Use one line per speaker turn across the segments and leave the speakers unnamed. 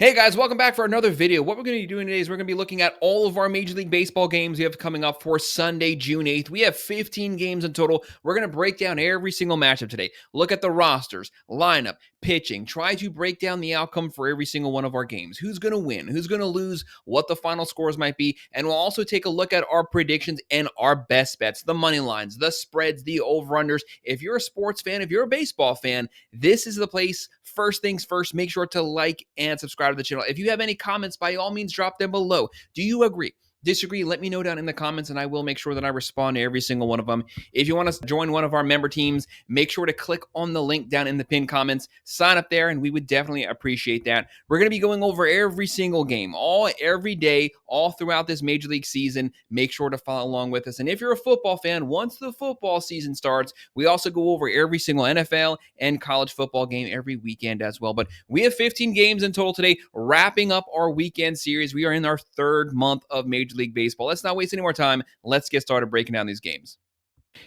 Hey guys, welcome back for another video. What we're going to be doing today is we're going to be looking at all of our Major League Baseball games we have coming up for Sunday, June 8th. We have 15 games in total. We're going to break down every single matchup today. Look at the rosters, lineup, pitching, try to break down the outcome for every single one of our games. Who's going to win? Who's going to lose? What the final scores might be. And we'll also take a look at our predictions and our best bets, the money lines, the spreads, the over-unders. If you're a sports fan, if you're a baseball fan, this is the place. First things first, make sure to like and subscribe to the channel. If you have any comments, by all means, drop them below. Do you agree? Disagree? Let me know down in the comments, and I will make sure that I respond to every single one of them. If you want to join one of our member teams, make sure to click on the link down in the pinned comments. Sign up there, and we would definitely appreciate that. We're going to be going over every single game, every day, all throughout this Major League season. Make sure to follow along with us. And if you're a football fan, once the football season starts, we also go over every single NFL and college football game every weekend as well. But we have 15 games in total today, wrapping up our weekend series. We are in our third month of Major League Baseball. Let's not waste any more time. Let's get started breaking down these games.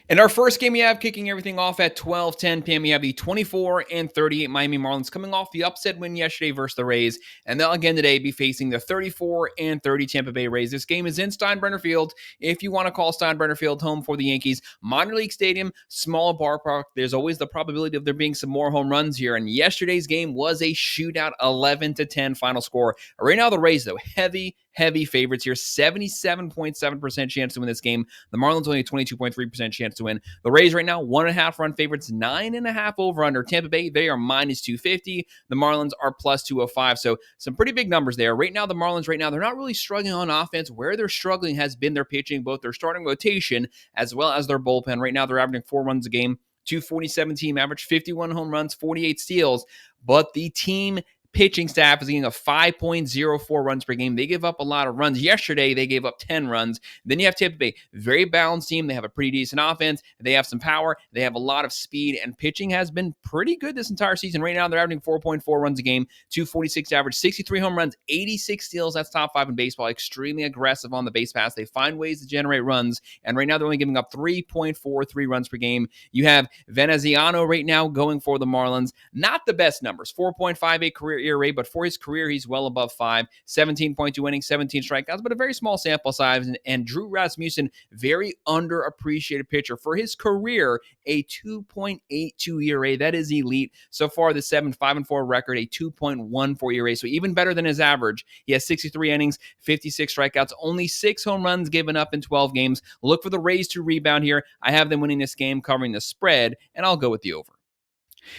In our first game, we have kicking everything off at 12:10 p.m. We have the 24-38 Miami Marlins coming off the upset win yesterday versus the Rays, and they'll again today be facing the 34-30 Tampa Bay Rays. This game is in Steinbrenner Field. If you want to call Steinbrenner Field home for the Yankees, minor league stadium, small ballpark. There's always the probability of there being some more home runs here. And yesterday's game was a shootout, 11-10 final score. Right now, the Rays though heavy favorites here, 77.7% chance to win this game. The Marlins only a 22.3% chance to win. The Rays right now, 1.5 run favorites, 9.5 over under. Tampa Bay, they are minus 250. The Marlins are plus 205. So some pretty big numbers there. Right now, the Marlins they're not really struggling on offense. Where they're struggling has been their pitching, both their starting rotation as well as their bullpen. Right now, they're averaging 4 runs a game, 247 team average, 51 home runs, 48 steals. But the team pitching staff is getting a 5.04 runs per game. They give up a lot of runs. Yesterday, they gave up 10 runs. Then you have Tampa Bay, very balanced team. They have a pretty decent offense. They have some power. They have a lot of speed, and pitching has been pretty good this entire season. Right now, they're averaging 4.4 runs a game, 246 average, 63 home runs, 86 steals. That's top 5 in baseball. Extremely aggressive on the base pass. They find ways to generate runs, and right now they're only giving up 3.43 runs per game. You have Veneziano right now going for the Marlins. Not the best numbers, 4.58 career ERA, but for his career, he's well above 5, 17.2 innings, 17 strikeouts, but a very small sample size. And Drew Rasmussen, very underappreciated pitcher. For his career, a 2.82 ERA. That is elite. So far, the 5-4 record, a 2.14 ERA. So even better than his average. He has 63 innings, 56 strikeouts, only 6 home runs given up in 12 games. Look for the Rays to rebound here. I have them winning this game, covering the spread, and I'll go with the over.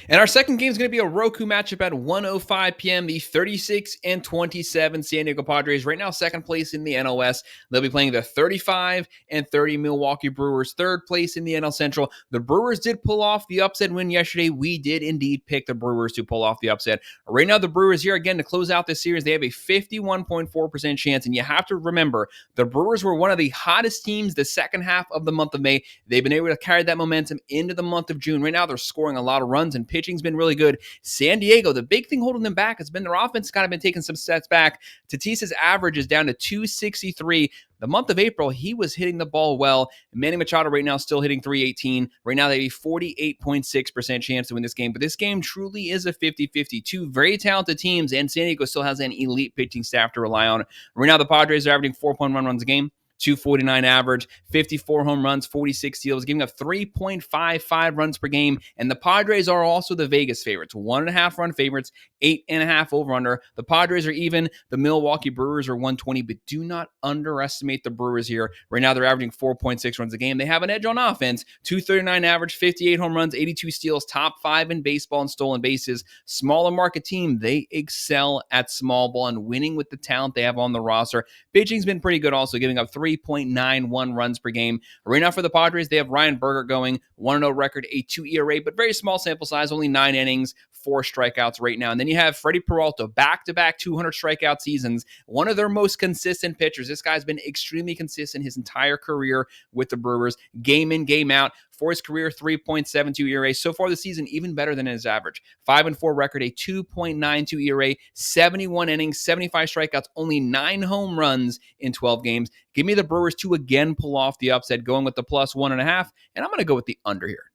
And our second game is going to be a Roku matchup at 1:05 p.m. The 36-27 San Diego Padres, right now second place in the NL West. They'll be playing the 35-30 Milwaukee Brewers, third place in the NL Central. The Brewers did pull off the upset win yesterday. We did indeed pick the Brewers to pull off the upset. Right now, the Brewers here again to close out this series. They have a 51.4% chance, and you have to remember the Brewers were one of the hottest teams the second half of the month of May. They've been able to carry that momentum into the month of June. Right now, they're scoring a lot of runs, and pitching's been really good. San Diego, the big thing holding them back has been their offense kind of been taking some steps back. Tatis's average is down to 263. The month of April, he was hitting the ball well. Manny Machado right now still hitting 318. Right now, they have a 48.6% chance to win this game. But this game truly is a 50-50. Two very talented teams, and San Diego still has an elite pitching staff to rely on. Right now, the Padres are averaging 4.1 runs a game, 249 average, 54 home runs, 46 steals, giving up 3.55 runs per game. And the Padres are also the Vegas favorites, 1.5 run favorites, 8.5 over under. The Padres are even. The Milwaukee Brewers are 120, but do not underestimate the Brewers here. Right now, they're averaging 4.6 runs a game. They have an edge on offense, 239 average, 58 home runs, 82 steals, top 5 in baseball and stolen bases. Smaller market team, they excel at small ball and winning with the talent they have on the roster. Pitching's been pretty good also, giving up 3.91 runs per game. Right now for the Padres, they have Ryan Berger going, 1-0 record, a 2 ERA, but very small sample size, only 9 innings, 4 strikeouts right now. And then you have Freddie Peralta, back-to-back 200 strikeout seasons, one of their most consistent pitchers. This guy's been extremely consistent his entire career with the Brewers, game in, game out. For his career, 3.72 ERA. So far this season, even better than his average. 5-4 record, a 2.92 ERA, 71 innings, 75 strikeouts, only 9 home runs in 12 games. Give me the Brewers to again pull off the upset, going with the plus 1.5, and I'm going to go with the under here.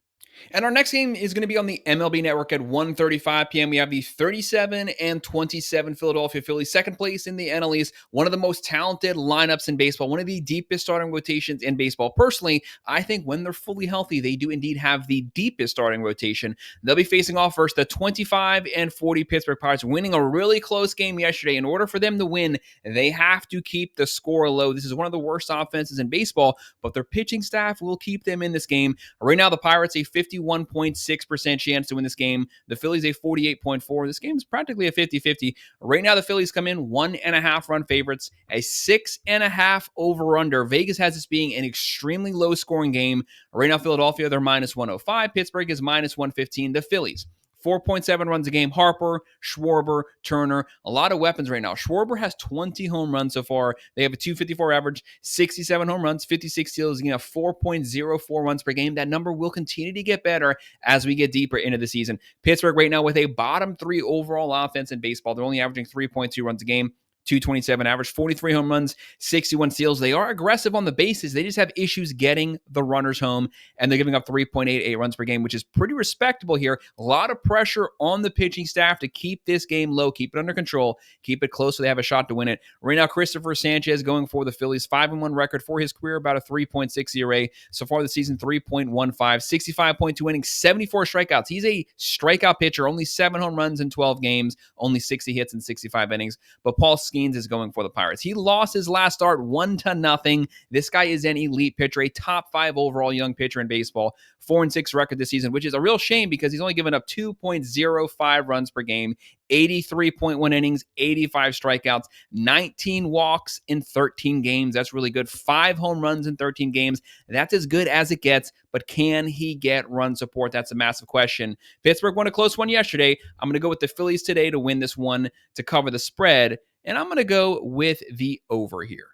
And our next game is going to be on the MLB Network at 1:35 p.m. We have the 37-27 Philadelphia Phillies, second place in the NL East, one of the most talented lineups in baseball, one of the deepest starting rotations in baseball. Personally, I think when they're fully healthy, they do indeed have the deepest starting rotation. They'll be facing off versus the 25-40 Pittsburgh Pirates, winning a really close game yesterday. In order for them to win, they have to keep the score low. This is one of the worst offenses in baseball, but their pitching staff will keep them in this game. Right now, the Pirates a 51.6% chance to win this game. The Phillies a 48.4%. This game is practically a 50-50. Right now, the Phillies come in 1.5 run favorites, a 6.5 over-under. Vegas has this being an extremely low-scoring game. Right now, Philadelphia, they're minus 105. Pittsburgh is minus 115. The Phillies 4.7 runs a game. Harper, Schwarber, Turner, a lot of weapons right now. Schwarber has 20 home runs so far. They have a 254 average, 67 home runs, 56 steals, 4.04 runs per game. That number will continue to get better as we get deeper into the season. Pittsburgh right now with a bottom 3 overall offense in baseball. They're only averaging 3.2 runs a game. 227 average, 43 home runs, 61 steals. They are aggressive on the bases. They just have issues getting the runners home, and they're giving up 3.88 runs per game, which is pretty respectable here. A lot of pressure on the pitching staff to keep this game low, keep it under control, keep it close so they have a shot to win it. Right now, Christopher Sanchez going for the Phillies, 5-1 record for his career, about a 3.6 ERA. So far this season, 3.15, 65.2 innings, 74 strikeouts. He's a strikeout pitcher, only 7 home runs in 12 games, only 60 hits in 65 innings. But Paul Skeens is going for the Pirates. He lost his last start 1-0. This guy is an elite pitcher, a top 5 overall young pitcher in baseball. 4-6 record this season, which is a real shame because he's only given up 2.05 runs per game, 83.1 innings, 85 strikeouts, 19 walks in 13 games. That's really good. 5 home runs in 13 games. That's as good as it gets, but can he get run support? That's a massive question. Pittsburgh won a close one yesterday. I'm going to go with the Phillies today to win this one, to cover the spread, and I'm going to go with the over here.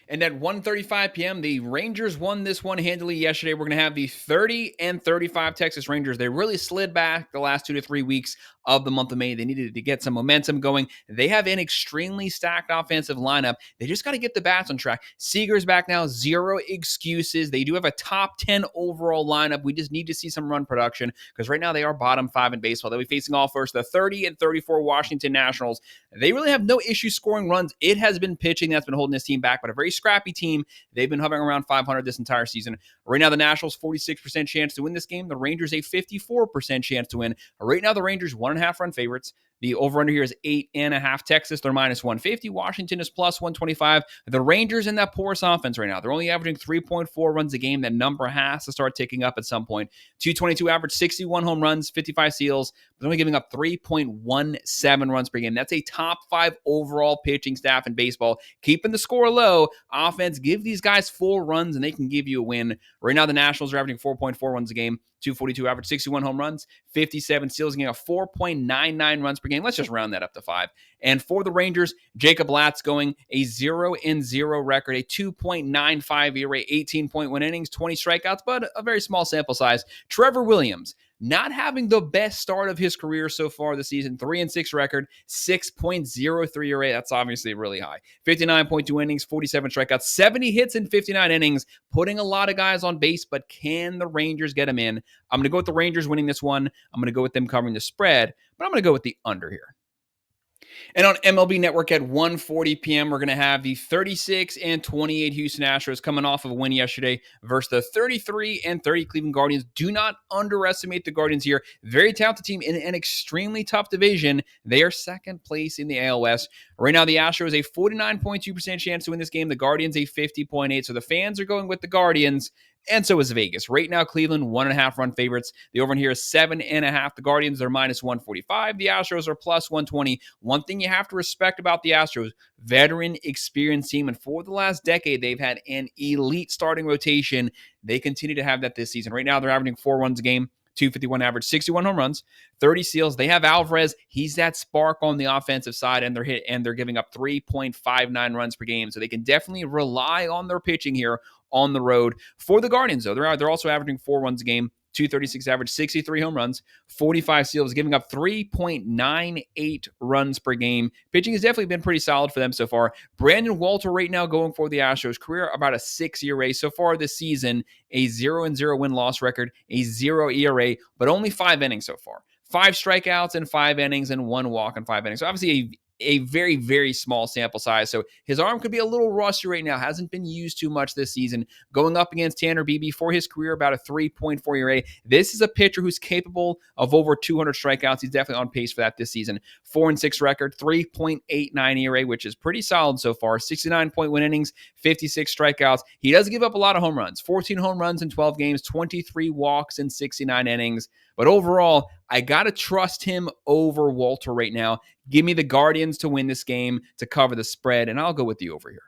And at 1:35 p.m., the Rangers won this one handily yesterday. We're going to have the 30-35 Texas Rangers. They really slid back the last 2 to 3 weeks of the month of May. They needed to get some momentum going. They have an extremely stacked offensive lineup. They just got to get the bats on track. Seager's back now, 0 excuses. They do have a top 10 overall lineup. We just need to see some run production because right now they are bottom 5 in baseball. They'll be facing off first the 30-34 Washington Nationals. They really have no issue scoring runs. It has been pitching that's been holding this team back, but a very scrappy team. They've been hovering around 500 this entire season. Right now, the Nationals 46% chance to win this game. The Rangers a 54% chance to win. Right now, the Rangers 1.5 run favorites. The over-under here is 8.5. Texas, they're minus 150. Washington is plus 125. The Rangers in that porous offense right now, they're only averaging 3.4 runs a game. That number has to start ticking up at some point. 222 average, 61 home runs, 55 steals. They're only giving up 3.17 runs per game. That's a top 5 overall pitching staff in baseball. Keeping the score low. Offense, give these guys 4 runs and they can give you a win. Right now, the Nationals are averaging 4.4 runs a game. 242 average, 61 home runs, 57 steals, getting a 4.99 runs per game. Let's just round that up to 5. And for the Rangers, Jacob Latz going a 0-0 record, a 2.95 ERA, 18.1 innings, 20 strikeouts, but a very small sample size. Trevor Williams, not having the best start of his career so far this season. 3-6 record, 6.03 ERA. That's obviously really high. 59.2 innings, 47 strikeouts, 70 hits in 59 innings, putting a lot of guys on base, but can the Rangers get them in? I'm going to go with the Rangers winning this one. I'm going to go with them covering the spread, but I'm going to go with the under here. And on MLB Network at 1:40 p.m., we're going to have the 36-28 Houston Astros coming off of a win yesterday versus the 33-30 Cleveland Guardians. Do not underestimate the Guardians here. Very talented team in an extremely tough division. They are second place in the AL West. Right now, the Astros a 49.2% chance to win this game. The Guardians a 50.8%. So the fans are going with the Guardians. And so is Vegas. Right now, Cleveland, 1.5 run favorites. The over in here is 7.5. The Guardians are minus 145. The Astros are plus 120. One thing you have to respect about the Astros, veteran, experienced team. And for the last decade, they've had an elite starting rotation. They continue to have that this season. Right now, they're averaging 4 runs a game. 251 average, 61 home runs, 30 steals. They have Alvarez. He's that spark on the offensive side, and they're giving up 3.59 runs per game. So they can definitely rely on their pitching here on the road. For the Guardians, though, they're also averaging 4 runs a game. .236 average, 63 home runs, 45 steals, giving up 3.98 runs per game. Pitching has definitely been pretty solid for them so far. Brandon Walter right now going for the Astros, career about a 6 ERA so far this season, a 0-0 win-loss record, a 0 ERA, but only 5 innings so far. 5 strikeouts in 5 innings and 1 walk in 5 innings. So obviously a very, very small sample size. So his arm could be a little rusty right now. Hasn't been used too much this season. Going up against Tanner Beebe for his career, about a 3.4 ERA. This is a pitcher who's capable of over 200 strikeouts. He's definitely on pace for that this season. 4-6 record, 3.89 ERA, which is pretty solid so far. 69.1 innings, 56 strikeouts. He does give up a lot of home runs. 14 home runs in 12 games, 23 walks in 69 innings. But overall, I got to trust him over Walter right now. Give me the Guardians to win this game, to cover the spread, and I'll go with the over here.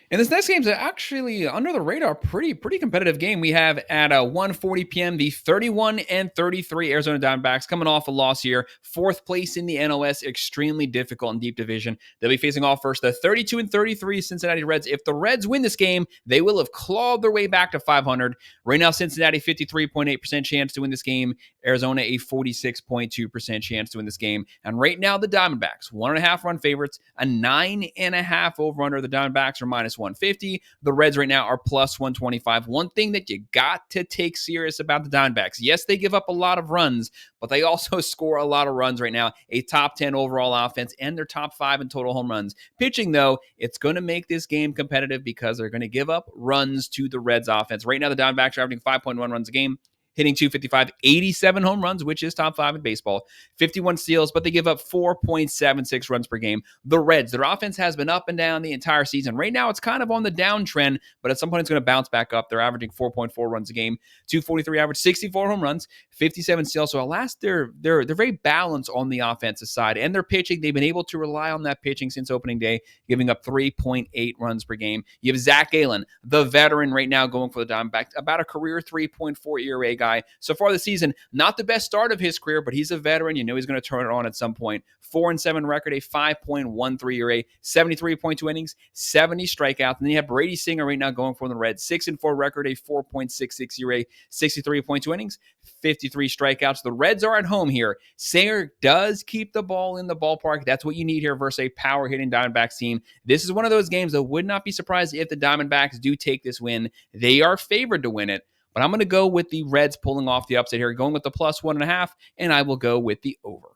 And this next game is actually under the radar, pretty competitive game. We have at 1:40 p.m. the 31-33 Arizona Diamondbacks coming off a loss here, 4th place in the NOS, extremely difficult and deep division. They'll be facing off first the 32-33 Cincinnati Reds. If the Reds win this game, they will have clawed their way back to 500. Right now, Cincinnati 53.8% chance to win this game. Arizona a 46.2% chance to win this game. And right now, the Diamondbacks 1.5 run favorites, a 9.5 over under. The Diamondbacks are minus 150. The Reds right now are plus 125. One thing that you got to take serious about the Diamondbacks, yes, they give up a lot of runs, but they also score a lot of runs right now. A top 10 overall offense, and they're top 5 in total home runs. Pitching, though, it's going to make this game competitive because they're going to give up runs to the Reds offense. Right now, the Diamondbacks are averaging 5.1 runs a game, hitting .255, 87 home runs, which is top 5 in baseball, 51 steals, but they give up 4.76 runs per game. The Reds, their offense has been up and down the entire season. Right now, it's kind of on the downtrend, but at some point, it's going to bounce back up. They're averaging 4.4 runs a game, .243 average, 64 home runs, 57 steals. So at last, they're very balanced on the offensive side, and their pitching, they've been able to rely on that pitching since opening day, giving up 3.8 runs per game. You have Zach Gallen, the veteran right now going for the Diamondbacks, about a career 3.4 ERA guy. So far this season, not the best start of his career, but he's a veteran. You know he's going to turn it on at some point. 4-7 record, a 5.13 ERA, 73.2 innings, 70 strikeouts. And then you have Brady Singer right now going for the Reds. 6-4 record, a 4.66 ERA, 63.2 innings, 53 strikeouts. The Reds are at home here. Singer does keep the ball in the ballpark. That's what you need here versus a power-hitting Diamondbacks team. This is one of those games that would not be surprised if the Diamondbacks do take this win. They are favored to win it. But I'm going to go with the Reds pulling off the upset here, going with the plus 1.5, and I will go with the over.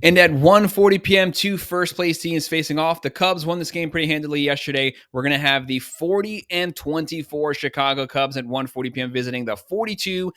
And at 1:40 p.m., 2 first-place teams facing off. The Cubs won this game pretty handily yesterday. We're going to have the 40-24 Chicago Cubs at 1:40 p.m. visiting the 42-24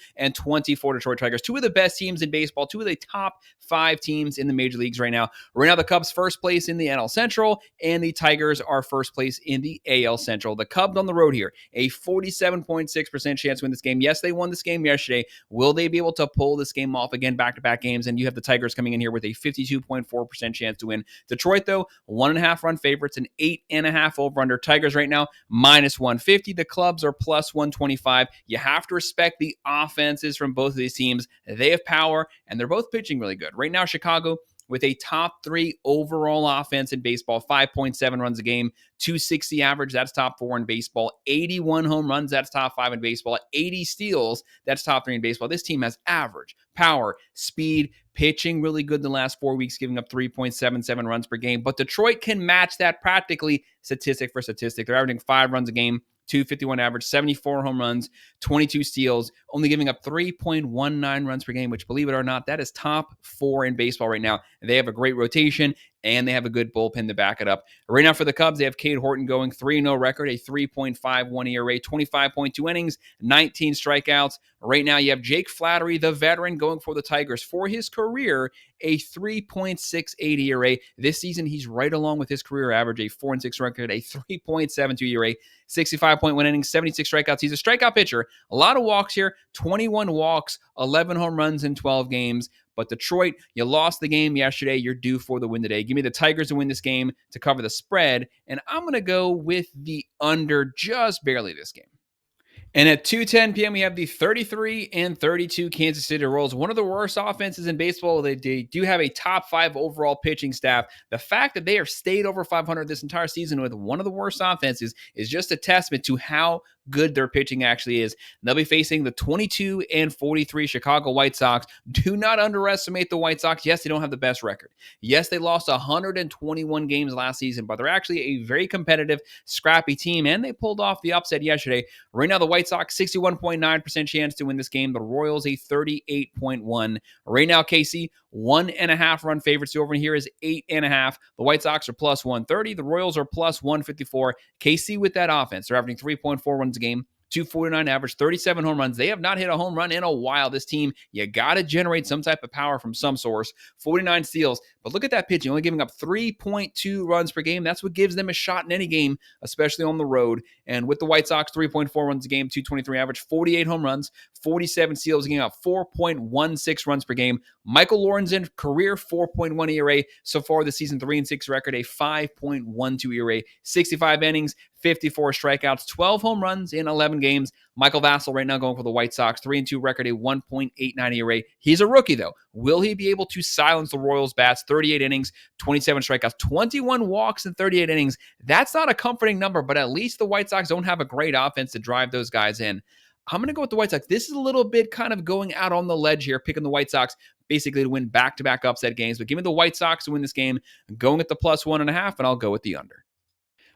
Detroit Tigers. 2 of the best teams in baseball, 2 of the top 5 teams in the major leagues right now. Right now, the Cubs first place in the NL Central, and the Tigers are first place in the AL Central. The Cubs on the road here, a 47.6% chance to win this game. Yes, they won this game yesterday. Will they be able to pull this game off again, back-to-back games? And you have the Tigers coming in here with a 52.4% chance to win. Detroit, though, 1.5 run favorites, an 8.5 over under. Tigers right now, minus 150. The Clubs are plus 125. You have to respect the offenses from both of these teams. They have power, and they're both pitching really good. Right now, Chicago, with a top 3 overall offense in baseball, 5.7 runs a game, 260 average, that's top 4 in baseball, 81 home runs, that's top 5 in baseball, 80 steals, that's top 3 in baseball. This team has average, power, speed, pitching really good in the last 4 weeks, giving up 3.77 runs per game. But Detroit can match that practically statistic for statistic. They're averaging 5 runs a game, 251 average, 74 home runs, 22 steals, only giving up 3.19 runs per game, which, believe it or not, that is top 4 in baseball right now. They have a great rotation, and they have a good bullpen to back it up. Right now for the Cubs, they have Cade Horton going 3-0 record, a 3.51 ERA, 25.2 innings, 19 strikeouts. Right now you have Jake Flaherty, the veteran, going for the Tigers. For his career, a 3.68 ERA. This season, he's right along with his career average, a 4-6 record, a 3.72 ERA, 65.1 innings, 76 strikeouts. He's a strikeout pitcher. A lot of walks here, 21 walks, 11 home runs in 12 games. But Detroit, you lost the game yesterday. You're due for the win today. Give me the Tigers to win this game to cover the spread. And I'm going to go with the under just barely this game. And at 2:10 p.m., we have the 33-32 Kansas City Royals. One of the worst offenses in baseball. They do have a top 5 overall pitching staff. The fact that they have stayed over 500 this entire season with one of the worst offenses is just a testament to how good their pitching actually is. They'll be facing the 22-43 Chicago White Sox. Do not underestimate the White Sox. Yes, they don't have the best record. Yes, they lost 121 games last season, but they're actually a very competitive, scrappy team, and they pulled off the upset yesterday. Right now, the White Sox, 61.9% chance to win this game. The Royals, a 38.1. Right now, KC, 1.5 run favorites. The over here is 8.5. The White Sox are plus 130. The Royals are plus 154. KC with that offense, they're averaging 3.4 runs a game. 249 average, 37 home runs. They have not hit a home run in a while. This team, you got to generate some type of power from some source. 49 steals. But look at that pitching, only giving up 3.2 runs per game. That's what gives them a shot in any game, especially on the road. And with the White Sox, 3.4 runs a game, 223 average, 48 home runs, 47 steals, giving up 4.16 runs per game. Michael Lorenzen, career 4.1 ERA. So far this season, 3-6 record, a 5.12 ERA, 65 innings, 54 strikeouts, 12 home runs in 11 games. Michael Vassell right now going for the White Sox, 3-2 record, a 1.89 ERA. He's a rookie, though. Will he be able to silence the Royals' bats? 38 innings, 27 strikeouts, 21 walks in 38 innings. That's not a comforting number, but at least the White Sox don't have a great offense to drive those guys in. I'm going to go with the White Sox. This is a little bit kind of going out on the ledge here, picking the White Sox basically to win back-to-back upset games. But give me the White Sox to win this game. I'm going at the plus 1.5, and I'll go with the under.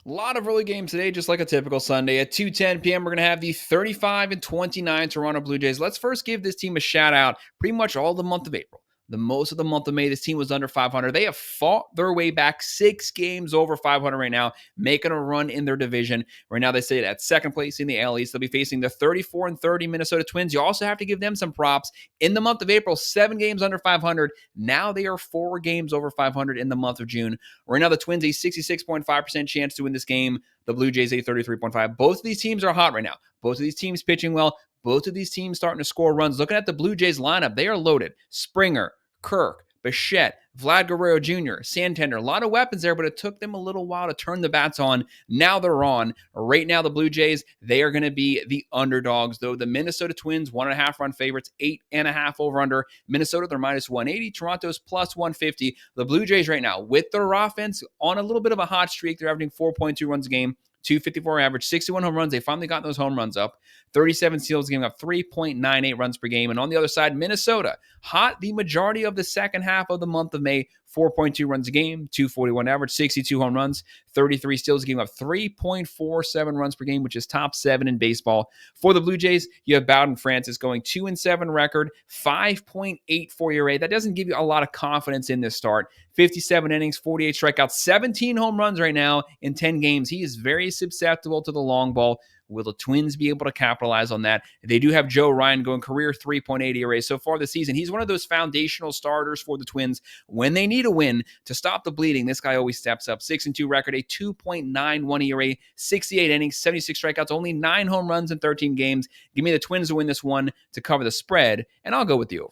A lot of early games today, just like a typical Sunday. At 2:10 p.m., we're going to have the 35-29 Toronto Blue Jays. Let's first give this team a shout out pretty much all the month of April. The most of the month of May, this team was under 500. They have fought their way back 6 games over 500 right now, making a run in their division. Right now, they sit at second place in the AL East. They'll be facing the 34-30 Minnesota Twins. You also have to give them some props. In the month of April, 7 games under 500. Now they are 4 games over 500 in the month of June. Right now, the Twins, a 66.5% chance to win this game. The Blue Jays, a 33.5%. Both of these teams are hot right now. Both of these teams pitching well. Both of these teams starting to score runs. Looking at the Blue Jays lineup, they are loaded. Springer, Kirk, Bichette, Vlad Guerrero Jr., Santander, a lot of weapons there, but it took them a little while to turn the bats on. Now they're on. Right now, the Blue Jays, they are going to be the underdogs, though. The Minnesota Twins, 1.5 run favorites, 8.5 over under. Minnesota, they're minus 180. Toronto's plus 150. The Blue Jays right now, with their offense on a little bit of a hot streak, they're averaging 4.2 runs a game. 254 average, 61 home runs. They finally got those home runs up. 37 steals, giving up 3.98 runs per game. And on the other side, Minnesota, hot the majority of the second half of the month of May. 4.2 runs a game, 241 average, 62 home runs, 33 steals, giving up 3.47 runs per game, which is top 7 in baseball. For the Blue Jays, you have Bowden Francis going 2-7 record, 5.84 ERA. That doesn't give you a lot of confidence in this start. 57 innings, 48 strikeouts, 17 home runs right now in 10 games. He is very susceptible to the long ball. Will the Twins be able to capitalize on that? They do have Joe Ryan going career 3.8 ERA so far this season. He's one of those foundational starters for the Twins. When they need a win to stop the bleeding, this guy always steps up. 6-2 record, a 2.91 ERA, 68 innings, 76 strikeouts, only 9 home runs in 13 games. Give me the Twins to win this one to cover the spread, and I'll go with the over.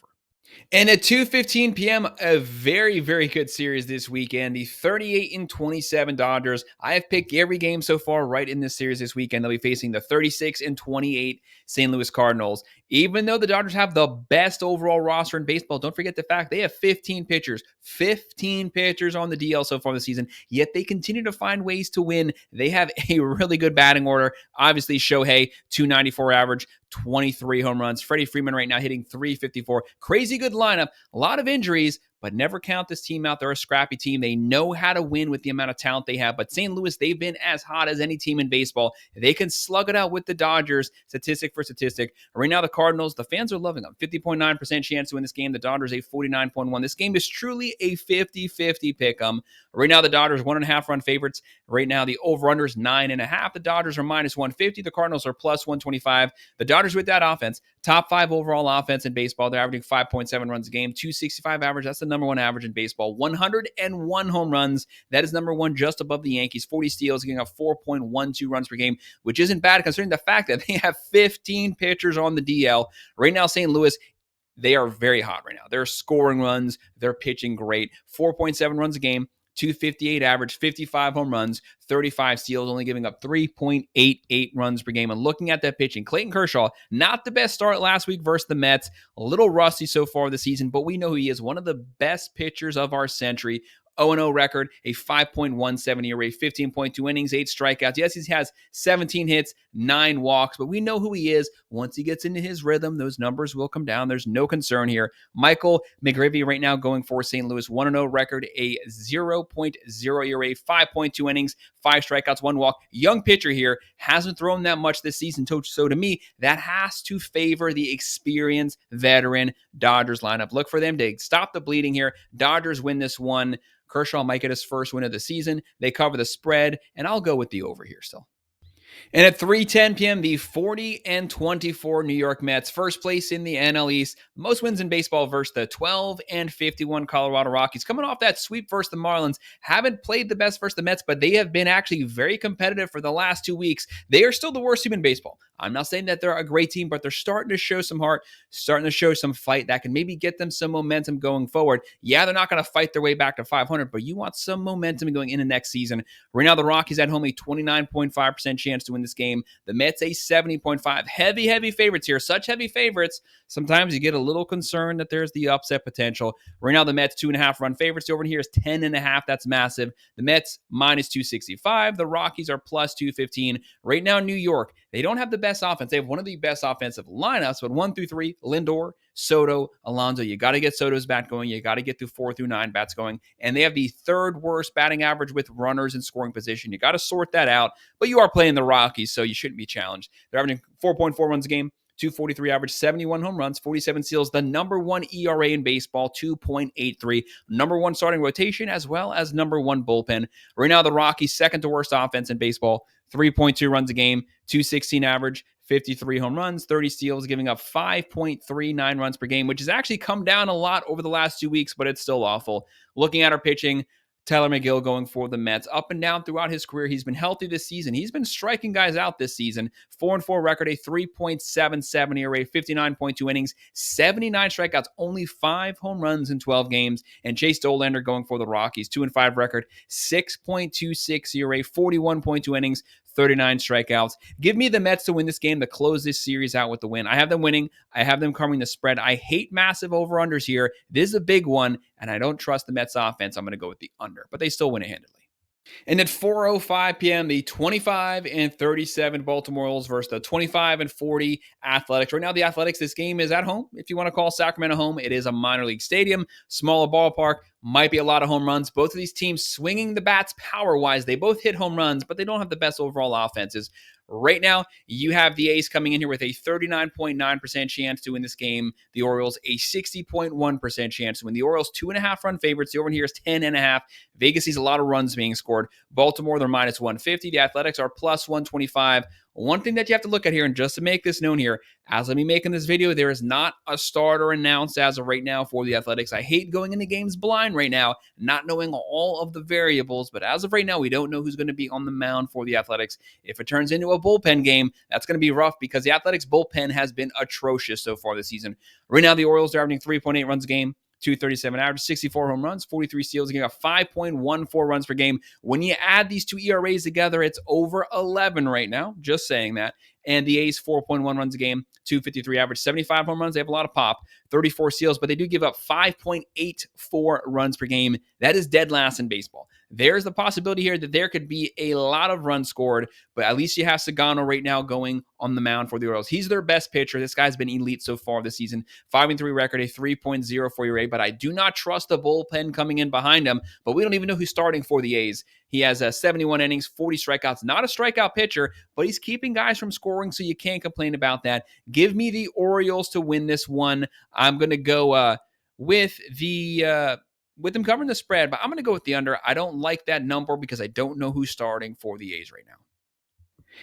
And at 2:15 p.m., a very, very good series this weekend. The 38-27 Dodgers. I have picked every game so far right in this series this weekend. They'll be facing the 36-28 St. Louis Cardinals. Even though the Dodgers have the best overall roster in baseball, don't forget the fact they have 15 pitchers. 15 pitchers on the DL so far this season, yet they continue to find ways to win. They have a really good batting order. Obviously, Shohei, 294 average, 23 home runs. Freddie Freeman right now hitting 354. Crazy good lineup. A lot of injuries, but never count this team out. They're a scrappy team. They know how to win with the amount of talent they have. But St. Louis, they've been as hot as any team in baseball. They can slug it out with the Dodgers, statistic for statistic. Right now, the Cardinals, the fans are loving them. 50.9% chance to win this game. The Dodgers, a 49.1%. This game is truly a 50-50 pick 'em. Right now, the Dodgers, 1.5 run favorites. Right now, the over-under is 9.5. The Dodgers are minus 150. The Cardinals are plus 125. The Dodgers with that offense, top 5 overall offense in baseball. They're averaging 5.7 runs a game, 265 average. That's the number 1 average in baseball. 101 home runs. That is number 1 just above the Yankees. 40 steals, giving up 4.12 runs per game, which isn't bad considering the fact that they have 15 pitchers on the DL. Right now, St. Louis, they are very hot right now. They're scoring runs. They're pitching great. 4.7 runs a game. 258 average, 55 home runs, 35 steals, only giving up 3.88 runs per game. And looking at that pitching, Clayton Kershaw, not the best start last week versus the Mets. A little rusty so far this season, but we know he is one of the best pitchers of our century. 0-0 record, a 5.17 ERA, 15.2 innings, 8 strikeouts. Yes, he has 17 hits, 9 walks, but we know who he is. Once he gets into his rhythm, those numbers will come down. There's no concern here. Michael McGrivy right now going for St. Louis, 1-0 record, a 0.0 ERA, 5.2 innings, 5 strikeouts, 1 walk. Young pitcher here, hasn't thrown that much this season. So to me, that has to favor the experienced veteran Dodgers lineup. Look for them to stop the bleeding here. Dodgers win this one. Kershaw might get his first win of the season. They cover the spread, and I'll go with the over here still. And at 3:10 p.m., the 40-24 New York Mets, first place in the NL East, most wins in baseball versus the 12-51 Colorado Rockies. Coming off that sweep versus the Marlins, haven't played the best versus the Mets, but they have been actually very competitive for the last 2 weeks. They are still the worst team in baseball. I'm not saying that they're a great team, but they're starting to show some heart, starting to show some fight that can maybe get them some momentum going forward. Yeah, they're not going to fight their way back to 500, but you want some momentum going into next season. Right now, the Rockies at home, a 29.5% chance to win this game. The Mets, a 70.5. Heavy favorites here. Such heavy favorites. Sometimes you get a little concerned that there's the upset potential. Right now, the Mets, 2.5 run favorites. The over here is 10.5. That's massive. The Mets, minus 265. The Rockies are plus 215. Right now, New York, they don't have the best offense. They have one of the best offensive lineups, but 1 through 3, Lindor, Soto, Alonso. You got to get Soto's bat going. You got to get through 4 through 9 bats going. And they have the 3rd worst batting average with runners in scoring position. You got to sort that out. But you are playing the Rockies, so you shouldn't be challenged. They're averaging 4.4 runs a game, 243 average, 71 home runs, 47 steals, the number 1 ERA in baseball, 2.83, number 1 starting rotation, as well as number 1 bullpen. Right now, the Rockies, second to worst offense in baseball, 3.2 runs a game, 216 average, 53 home runs, 30 steals, giving up 5.39 runs per game, which has actually come down a lot over the last 2 weeks, but it's still awful. Looking at our pitching, Tyler McGill going for the Mets. Up and down throughout his career. He's been healthy this season. He's been striking guys out this season. 4-4 record, a 3.77 ERA, 59.2 innings, 79 strikeouts, only 5 home runs in 12 games. And Chase Dollander going for the Rockies. 2-5 record, 6.26 ERA, 41.2 innings, 39 strikeouts. Give me the Mets to win this game, to close this series out with the win. I have them winning. I have them covering the spread. I hate massive over-unders here. This is a big one, and I don't trust the Mets offense. I'm going to go with the under, but they still win it handily. And at 4:05 p.m., the 25-37 Baltimore Orioles versus the 25-40 Athletics. Right now, the Athletics, this game is at home. If you want to call Sacramento home, it is a minor league stadium, smaller ballpark, might be a lot of home runs. Both of these teams swinging the bats power-wise. They both hit home runs, but they don't have the best overall offenses. Right now, you have the A's coming in here with a 39.9% chance to win this game. The Orioles, a 60.1% chance to win. The Orioles, 2.5 run favorites. The over here is 10.5. Vegas sees a lot of runs being scored. Baltimore, they're minus 150. The Athletics are plus 125. One thing that you have to look at here, and just to make this known here, as I'm making this video, there is not a starter announced as of right now for the Athletics. I hate going into games blind right now, not knowing all of the variables, but as of right now, we don't know who's going to be on the mound for the Athletics. If it turns into a bullpen game, that's going to be rough because the Athletics bullpen has been atrocious so far this season. Right now, the Orioles are averaging 3.8 runs a game, 237 average, 64 home runs, 43 steals, getting 5.14 runs per game. When you add these two ERAs together, it's over 11 right now. Just saying that. And the A's, 4.1 runs a game, 253 average, 75 home runs. They have a lot of pop, 34 steals, but they do give up 5.84 runs per game. That is dead last in baseball. There's the possibility here that there could be a lot of runs scored, but at least you have Sagano right now going on the mound for the Orioles. He's their best pitcher. This guy's been elite so far this season. 5-3 record, a 3.04 ERA, but I do not trust the bullpen coming in behind him, but we don't even know who's starting for the A's. He has 71 innings, 40 strikeouts. Not a strikeout pitcher, but he's keeping guys from scoring, so you can't complain about that. Give me the Orioles to win this one. I'm going to go with them covering the spread, but I'm going to go with the under. I don't like that number because I don't know who's starting for the A's right now.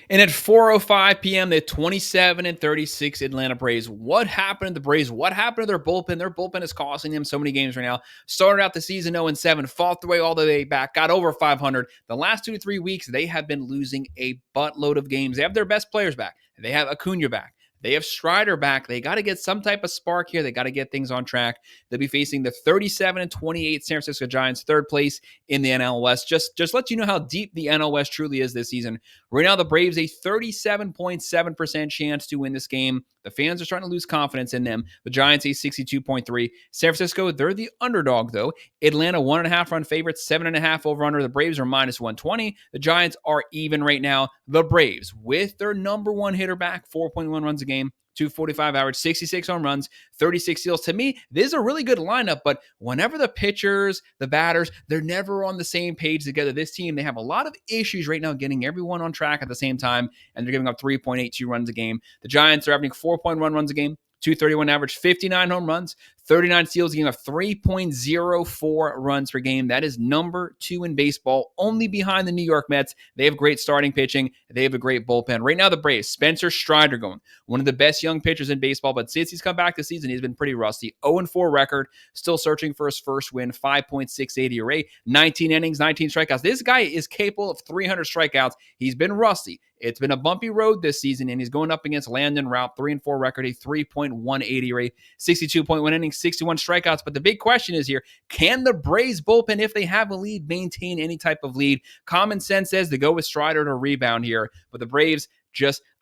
And at 4:05 p.m., the 27-36 Atlanta Braves. What happened to the Braves? What happened to their bullpen? Their bullpen is costing them so many games right now. Started out the season 0-7, fought their way all the way back, got over 500. The last 2 to 3 weeks, they have been losing a buttload of games. They have their best players back. They have Acuna back. They have Strider back. They got to get some type of spark here. They got to get things on track. They'll be facing the 37-28 San Francisco Giants, third place in the NL West. Just let you know how deep the NL West truly is this season. Right now, the Braves a 37.7% chance to win this game. The fans are starting to lose confidence in them. The Giants a 62.3. San Francisco, they're the underdog though. Atlanta 1.5 run favorites, 7.5 over under. The Braves are minus 120. The Giants are even right now. The Braves with their number one hitter back, 4.1 runs a game. 245 average, 66 home runs, 36 steals. To me, this is a really good lineup, but whenever the pitchers, the batters, they're never on the same page together. This team, they have a lot of issues right now getting everyone on track at the same time, and they're giving up 3.82 runs a game. The Giants are averaging 4.1 runs a game, 231 average, 59 home runs, 39 steals, giving up 3.04 runs per game. That is number 2 in baseball, only behind the New York Mets. They have great starting pitching. They have a great bullpen. Right now, the Braves, Spencer Strider going, one of the best young pitchers in baseball, but since he's come back this season, he's been pretty rusty. 0-4 record, still searching for his first win, 5.68 ERA, 19 innings, 19 strikeouts. This guy is capable of 300 strikeouts. He's been rusty. It's been a bumpy road this season, and he's going up against Landon Rout, 3-4 record, a 3.18 ERA, 62.1 innings, 61 strikeouts. But the big question is here, can the Braves bullpen, if they have a lead, maintain any type of lead? Common sense says to go with Strider to rebound here, but the Braves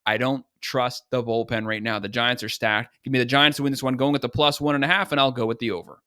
I don't trust the bullpen right now. The Giants are stacked. Give me the Giants to win this one, going with the plus 1.5, and I'll go with the over.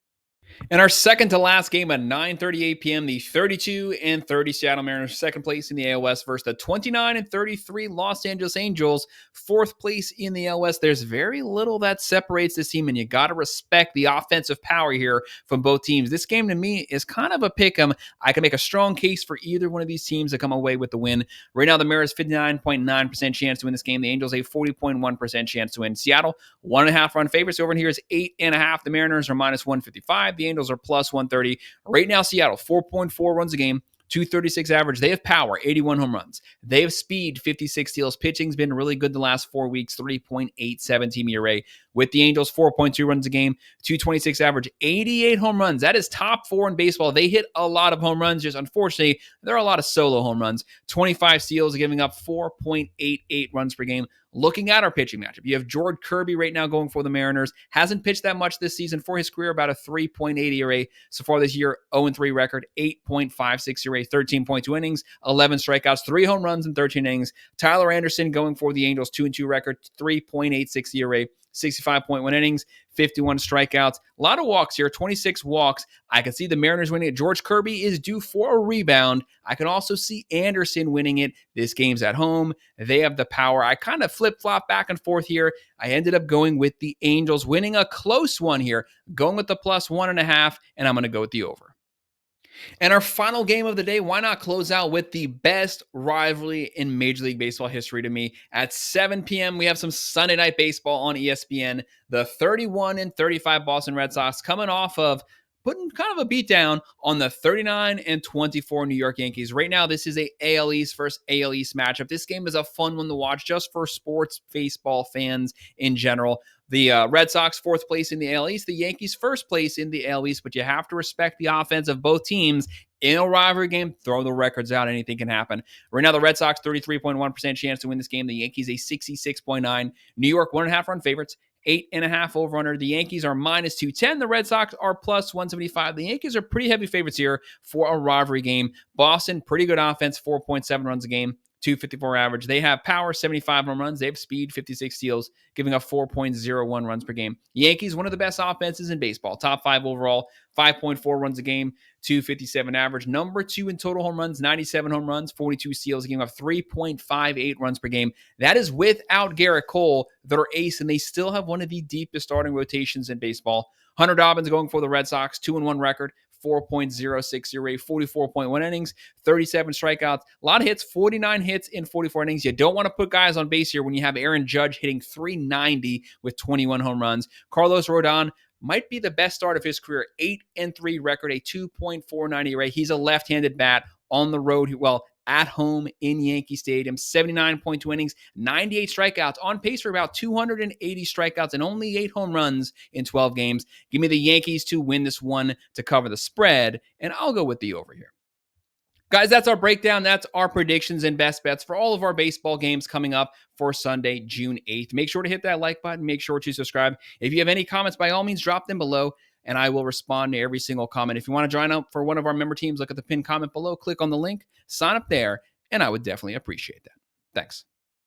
In our second to last game at 9:38 p.m., the 32-30 Seattle Mariners, second place in the AL West versus the 29-33 Los Angeles Angels, fourth place in the AL West. There's very little that separates this team, and you got to respect the offensive power here from both teams. This game to me is kind of a pick 'em. I can make a strong case for either one of these teams to come away with the win. Right now, the Mariners 59.9% chance to win this game. The Angels a 40.1% chance to win. Seattle 1.5 run favorites. Over here is 8.5. The Mariners are minus 155. The Angels are plus 130. Right now, Seattle, 4.4 runs a game, 236 average. They have power, 81 home runs. They have speed, 56 steals. Pitching's been really good the last 4 weeks, 3.87 team ERA. With the Angels, 4.2 runs a game, 226 average, 88 home runs. That is top 4 in baseball. They hit a lot of home runs. Just unfortunately, there are a lot of solo home runs. 25 steals, giving up 4.88 runs per game. Looking at our pitching matchup, you have George Kirby right now going for the Mariners. Hasn't pitched that much this season for his career, about a 3.8 ERA. So far this year, 0-3 record, 8.56 ERA, 13.2 innings, 11 strikeouts, 3 home runs in 13 innings. Tyler Anderson going for the Angels, 2-2 record, 3.86 ERA. 65.1 innings, 51 strikeouts. A lot of walks here, 26 walks. I can see the Mariners winning it. George Kirby is due for a rebound. I can also see Anderson winning it. This game's at home. They have the power. I kind of flip-flop back and forth here. I ended up going with the Angels, winning a close one here, going with the plus 1.5, and I'm going to go with the over. And our final game of the day, why not close out with the best rivalry in Major League Baseball history to me? At 7 p.m., we have some Sunday Night Baseball on ESPN. The 31-35 Boston Red Sox coming off of putting kind of a beat down on the 39-24 New York Yankees. Right now, this is a AL East versus AL East matchup. This game is a fun one to watch just for sports baseball fans in general. The Red Sox, fourth place in the AL East. The Yankees, first place in the AL East. But you have to respect the offense of both teams. In a rivalry game, throw the records out. Anything can happen. Right now, the Red Sox, 33.1% chance to win this game. The Yankees, a 66.9. New York, 1.5 run favorites. 8.5 over under. The Yankees are minus 210. The Red Sox are plus 175. The Yankees are pretty heavy favorites here for a rivalry game. Boston, pretty good offense, 4.7 runs a game. 254 average. They have power, 75 home runs. They have speed, 56 steals, giving up 4.01 runs per game. Yankees, one of the best offenses in baseball. Top 5 overall, 5.4 runs a game, 257 average. Number 2 in total home runs, 97 home runs, 42 steals, giving up 3.58 runs per game. That is without Garrett Cole, their ace, and they still have one of the deepest starting rotations in baseball. Hunter Dobbins going for the Red Sox, 2-1 record. 4.06 ERA, 44.1 innings, 37 strikeouts, a lot of hits, 49 hits in 44 innings. You don't want to put guys on base here when you have Aaron Judge hitting 390 with 21 home runs. Carlos Rodon might be the best start of his career, 8-3 record, a 2.49 ERA. He's a left-handed bat on the road. At home in Yankee Stadium, 79.2 innings, 98 strikeouts, on pace for about 280 strikeouts and only 8 home runs in 12 games. Give me the Yankees to win this one to cover the spread, and I'll go with the over here. Guys, that's our breakdown. That's our predictions and best bets for all of our baseball games coming up for Sunday, June 8th. Make sure to hit that like button. Make sure to subscribe. If you have any comments, by all means, drop them below, and I will respond to every single comment. If you want to join up for one of our member teams, look at the pinned comment below, click on the link, sign up there, and I would definitely appreciate that. Thanks.